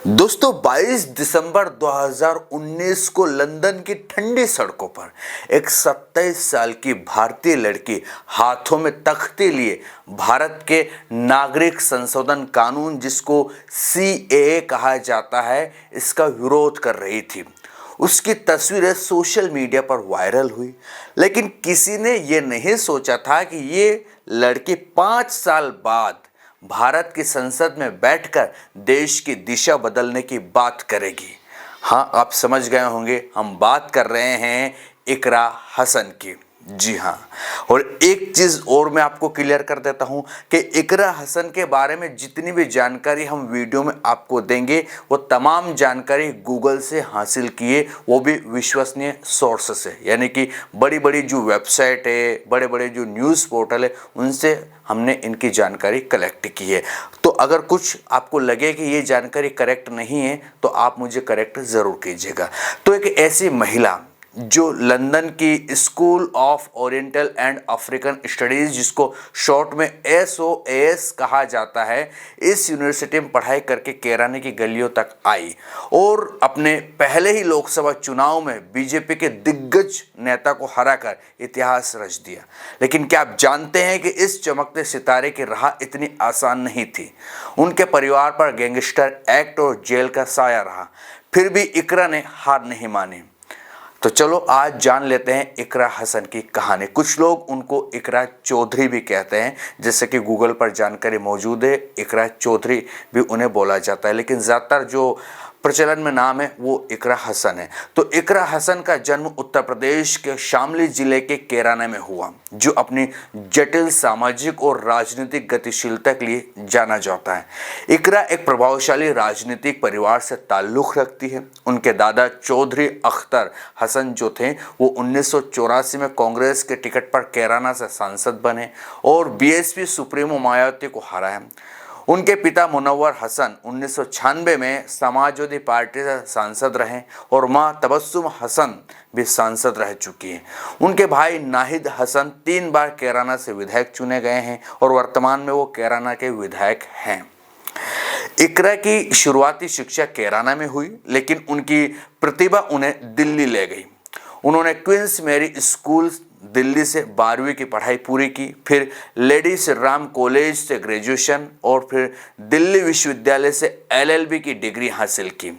दोस्तों 22 दिसंबर 2019 को लंदन की ठंडी सड़कों पर एक 27 साल की भारतीय लड़की हाथों में तख्ती लिए भारत के नागरिक संशोधन कानून जिसको सीएए कहा जाता है इसका विरोध कर रही थी। उसकी तस्वीरें सोशल मीडिया पर वायरल हुई, लेकिन किसी ने ये नहीं सोचा था कि ये लड़की 5 साल बाद भारत की संसद में बैठकर देश की दिशा बदलने की बात करेगी। हाँ, आप समझ गए होंगे, हम बात कर रहे हैं इकरा हसन की। जी हाँ, और एक चीज़ और मैं आपको क्लियर कर देता हूँ कि इकरा हसन के बारे में जितनी भी जानकारी हम वीडियो में आपको देंगे वो तमाम जानकारी गूगल से हासिल किए, वो भी विश्वसनीय सोर्स से, यानी कि बड़ी बड़ी जो वेबसाइट है, बड़े बड़े जो न्यूज़ पोर्टल है, उनसे हमने इनकी जानकारी कलेक्ट की है। तो अगर कुछ आपको लगे कि ये जानकारी करेक्ट नहीं है तो आप मुझे करेक्ट ज़रूर कीजिएगा। तो एक ऐसी महिला जो लंदन की school of oriental and African studies, जिसको शॉर्ट में SOAS कहा जाता है, इस यूनिवर्सिटी में पढ़ाई करके केरानी की गलियों तक आई और अपने पहले ही लोकसभा चुनाव में बीजेपी के दिग्गज नेता को हराकर इतिहास रच दिया। लेकिन क्या आप जानते हैं कि इस चमकते सितारे की राह इतनी आसान नहीं थी। उनके परिवार पर गैंगस्टर एक्ट और जेल का साया रहा, फिर भी इकरा ने हार नहीं मानी। तो चलो आज जान लेते हैं इकरा हसन की कहानी। कुछ लोग उनको इकरा चौधरी भी कहते हैं, जैसे कि गूगल पर जानकारी मौजूद है, इकरा चौधरी भी उन्हें बोला जाता है, लेकिन ज़्यादातर जो प्रचलन में नाम है वो इकरा हसन है। तो इकरा हसन का जन्म उत्तर प्रदेश के शामली जिले के केराना में हुआ, जो अपनी जटिल सामाजिक और राजनीतिक गतिशीलता के लिए जाना जाता है। इकरा एक प्रभावशाली राजनीतिक परिवार से ताल्लुक़ रखती है। उनके दादा चौधरी अख्तर हसन जो थे वो 1984 में कांग्रेस के टिकट पर केराना से सांसद बने और बीएसपी सुप्रीमो मायावती को हराया। उनके पिता मुनव्वर हसन 1996 में समाजवादी पार्टी से सांसद रहे और मां तबस्सुम हसन भी सांसद रह चुकी हैं। उनके भाई नाहिद हसन 3 बार केराना से विधायक चुने गए हैं और वर्तमान में वो केराना के विधायक हैं। इकरा की शुरुआती शिक्षा केराना में हुई, लेकिन उनकी प्रतिभा उन्हें दिल्ली ले गई। उन्होंने क्वींस मैरी स्कूल दिल्ली से 12वीं की पढ़ाई पूरी की, फिर लेडी श्री राम कॉलेज से ग्रेजुएशन और फिर दिल्ली विश्वविद्यालय से LLB की डिग्री हासिल की।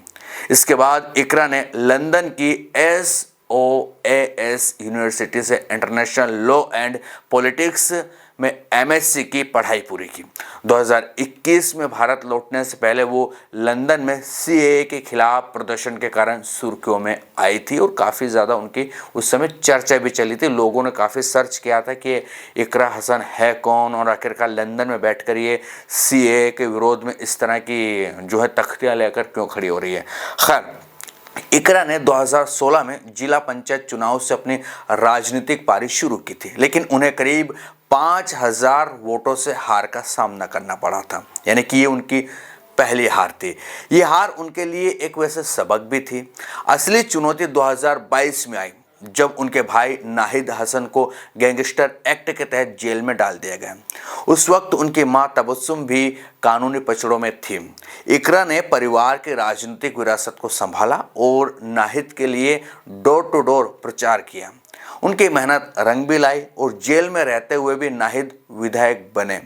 इसके बाद इकरा ने लंदन की SOAS यूनिवर्सिटी से इंटरनेशनल लॉ एंड पॉलिटिक्स में MSc की पढ़ाई पूरी की। 2021 में भारत लौटने से पहले वो लंदन में CAA के खिलाफ प्रदर्शन के कारण सुर्खियों में आई थी और काफ़ी ज़्यादा उनकी उस समय चर्चा भी चली थी। लोगों ने काफ़ी सर्च किया था कि इकरा हसन है कौन और आखिरकार लंदन में बैठकर ये CAA के विरोध में इस तरह की जो है तख्तियाँ लेकर क्यों खड़ी हो रही है। खैर, इकरा ने 2016 में जिला पंचायत चुनाव से अपनी राजनीतिक पारी शुरू की थी, लेकिन उन्हें करीब 5000 वोटों से हार का सामना करना पड़ा था, यानी कि ये उनकी पहली हार थी। ये हार उनके लिए एक वैसे सबक भी थी। असली चुनौती 2022 में आई, जब उनके भाई नाहिद हसन को गैंगस्टर एक्ट के तहत जेल में डाल दिया गया। उस वक्त उनकी मां तबस्सुम भी कानूनी पचड़ों में थी। इकरा ने परिवार की राजनीतिक विरासत को संभाला और नाहिद के लिए डोर टू डोर प्रचार किया। उनकी मेहनत रंग भी लाई और जेल में रहते हुए भी नाहिद विधायक बने।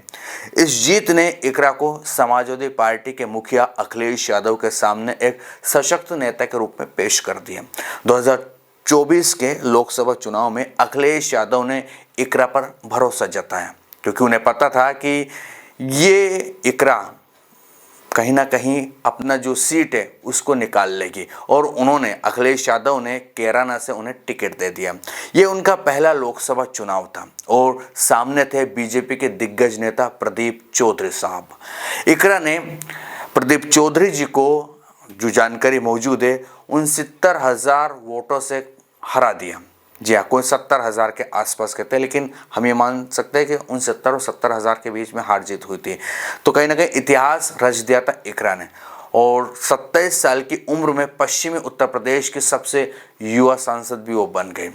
इस जीत ने इकरा को समाजवादी पार्टी के मुखिया अखिलेश यादव के सामने एक सशक्त नेता के रूप में पेश कर दिया। 2024 के लोकसभा चुनाव में अखिलेश यादव ने इकरा पर भरोसा जताया, क्योंकि उन्हें पता था कि ये इकरा कहीं ना कहीं अपना जो सीट है उसको निकाल लेगी, और उन्होंने अखिलेश यादव ने केराना से उन्हें टिकट दे दिया। ये उनका पहला लोकसभा चुनाव था और सामने थे बीजेपी के दिग्गज नेता प्रदीप चौधरी साहब। इकरा ने प्रदीप चौधरी जी को, जो जानकारी मौजूद है, 69,000 वोटों से हरा दिया। जी हाँ, कोई 70,000 के आसपास के थे, लेकिन हम ये मान सकते हैं कि 69 और 70,000 के बीच में हार जीत हुई थी। तो कहीं ना कहीं इतिहास रच दिया था इकरा ने, और 27 साल की उम्र में पश्चिमी उत्तर प्रदेश के सबसे युवा सांसद भी वो बन गए।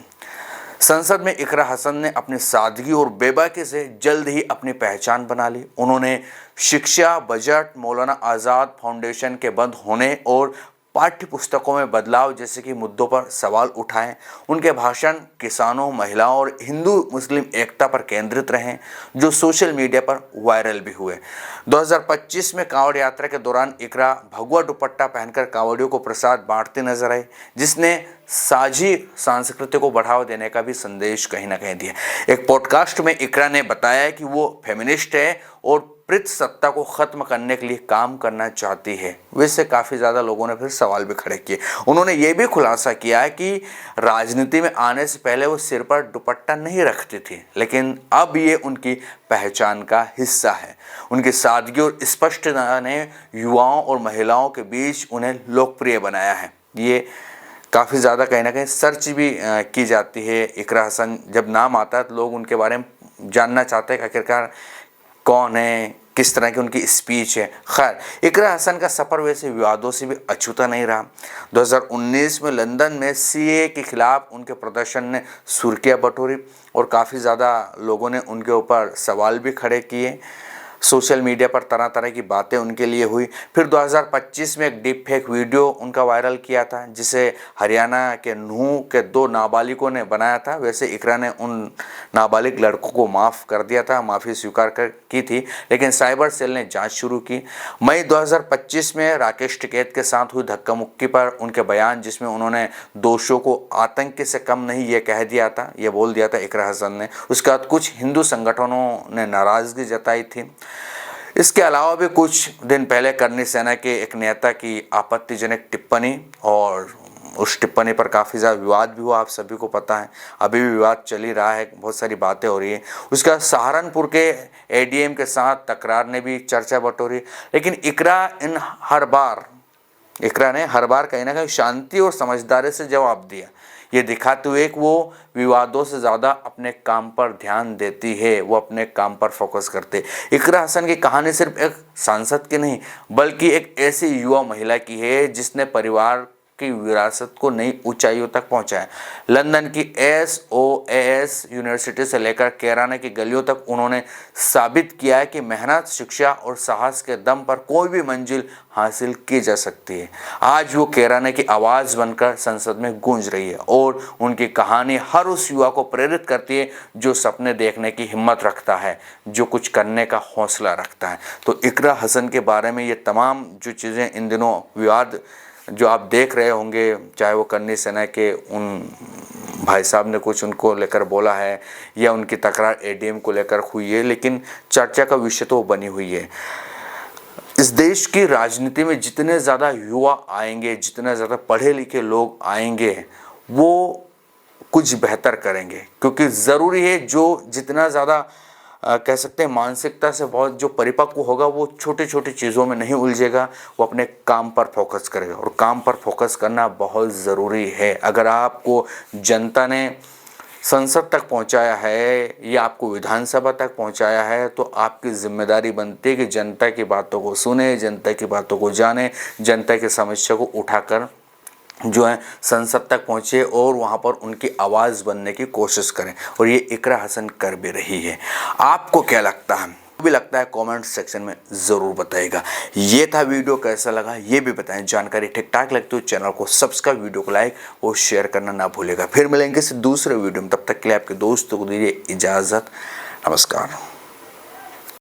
संसद में इकरा हसन ने अपनी सादगी और बेबाकी से जल्द ही अपनी पहचान बना ली। उन्होंने शिक्षा बजट, मौलाना आज़ाद फाउंडेशन के बंद होने और पाठ्य पुस्तकों में बदलाव जैसे कि मुद्दों पर सवाल उठाए। उनके भाषण किसानों, महिलाओं और हिंदू मुस्लिम एकता पर केंद्रित रहे, जो सोशल मीडिया पर वायरल भी हुए। 2025 में कांवड़ यात्रा के दौरान इकरा भगवा दुपट्टा पहनकर कांवड़ियों को प्रसाद बांटते नजर आए, जिसने साझी संस्कृति को बढ़ावा देने का भी संदेश कहीं ना कहीं दिया। एक पॉडकास्ट में इकरा ने बताया कि वो फेमिनिस्ट है और प्रीत सत्ता को खत्म करने के लिए काम करना चाहती है। वैसे काफ़ी ज़्यादा लोगों ने फिर सवाल भी खड़े किए। उन्होंने ये भी खुलासा किया कि राजनीति में आने से पहले वो सिर पर दुपट्टा नहीं रखती थी, लेकिन अब ये उनकी पहचान का हिस्सा है। उनकी सादगी और स्पष्टता ने युवाओं और महिलाओं के बीच उन्हें लोकप्रिय बनाया है। ये काफ़ी ज़्यादा कहीं ना कहीं सर्च भी की जाती है। इकरा हसन जब नाम आता है तो लोग उनके बारे में जानना चाहते हैं कि आखिरकार कौन है, किस तरह की उनकी स्पीच है। खैर, इकरा हसन का सफ़र वैसे विवादों से भी अछूता नहीं रहा। 2019 में लंदन में सीएए के खिलाफ उनके प्रदर्शन ने सुर्खियां बटोरी और काफ़ी ज़्यादा लोगों ने उनके ऊपर सवाल भी खड़े किए। सोशल मीडिया पर तरह तरह की बातें उनके लिए हुई। फिर 2025 में एक डीप फेक वीडियो उनका वायरल किया था, जिसे हरियाणा के नूंह के 2 नाबालिगों ने बनाया था। वैसे इकरा ने उन नाबालिग लड़कों को माफ़ कर दिया था, माफ़ी स्वीकार की थी, लेकिन साइबर सेल ने जांच शुरू की। मई 2025 में राकेश टिकैत के साथ हुई धक्का मुक्की पर उनके बयान, जिसमें उन्होंने दोषियों को आतंकी से कम नहीं ये कह दिया था, ये बोल दिया था इकरा हसन ने। उसके बाद कुछ हिंदू संगठनों ने नाराज़गी जताई थी। इसके अलावा भी कुछ दिन पहले करनी सेना के एक नेता की आपत्तिजनक टिप्पणी, और उस टिप्पणी पर काफ़ी ज़्यादा विवाद भी हुआ, आप सभी को पता है। अभी भी विवाद चल ही रहा है, बहुत सारी बातें हो रही है। उसके बाद सहारनपुर के एडीएम के साथ तकरार ने भी चर्चा बटोरी, लेकिन इकरा ने हर बार कहीं ना कहीं शांति और समझदारी से जवाब दिया, ये दिखाते हुए कि वो विवादों से ज़्यादा अपने काम पर ध्यान देती है, वो अपने काम पर फोकस करते। इकरा हसन की कहानी सिर्फ एक सांसद की नहीं, बल्कि एक ऐसी युवा महिला की है जिसने परिवार की विरासत को नई ऊंचाइयों तक पहुंचाया। लंदन की SOAS यूनिवर्सिटी से लेकर कैराना की गलियों तक उन्होंने साबित किया है कि मेहनत, शिक्षा और साहस के दम पर कोई भी मंजिल हासिल की जा सकती है। आज वो कैराना की आवाज़ बनकर संसद में गूंज रही है और उनकी कहानी हर उस युवा को प्रेरित करती है जो सपने देखने की हिम्मत रखता है, जो कुछ करने का हौसला रखता है। तो इकरा हसन के बारे में ये तमाम जो चीज़ें इन दिनों विवाद जो आप देख रहे होंगे, चाहे वो करनी सेना के उन भाई साहब ने कुछ उनको लेकर बोला है या उनकी तकरार एडीएम को लेकर हुई है, लेकिन चर्चा का विषय तो बनी हुई है। इस देश की राजनीति में जितने ज़्यादा युवा आएंगे, जितने ज़्यादा पढ़े लिखे लोग आएंगे, वो कुछ बेहतर करेंगे, क्योंकि ज़रूरी है जो जितना ज़्यादा कह सकते हैं मानसिकता से बहुत जो परिपक्व होगा, वो छोटी छोटी चीज़ों में नहीं उलझेगा, वो अपने काम पर फोकस करेगा। और काम पर फोकस करना बहुत ज़रूरी है। अगर आपको जनता ने संसद तक पहुंचाया है या आपको विधानसभा तक पहुंचाया है, तो आपकी जिम्मेदारी बनती है कि जनता की बातों को सुने, जनता की बातों को जाने, जनता की समस्या को उठाकर जो है संसद तक पहुँचे और वहाँ पर उनकी आवाज़ बनने की कोशिश करें, और ये इकरा हसन कर भी रही है। आपको क्या लगता है? भी लगता है कमेंट सेक्शन में ज़रूर बताइएगा। ये था वीडियो, कैसा लगा ये भी बताएं। जानकारी ठीक ठाक लगती हो चैनल को सब्सक्राइब, वीडियो को लाइक और शेयर करना ना भूलेगा। फिर मिलेंगे दूसरे वीडियो में, तब तक के लिए आपके दोस्तों को दीजिए इजाज़त। नमस्कार।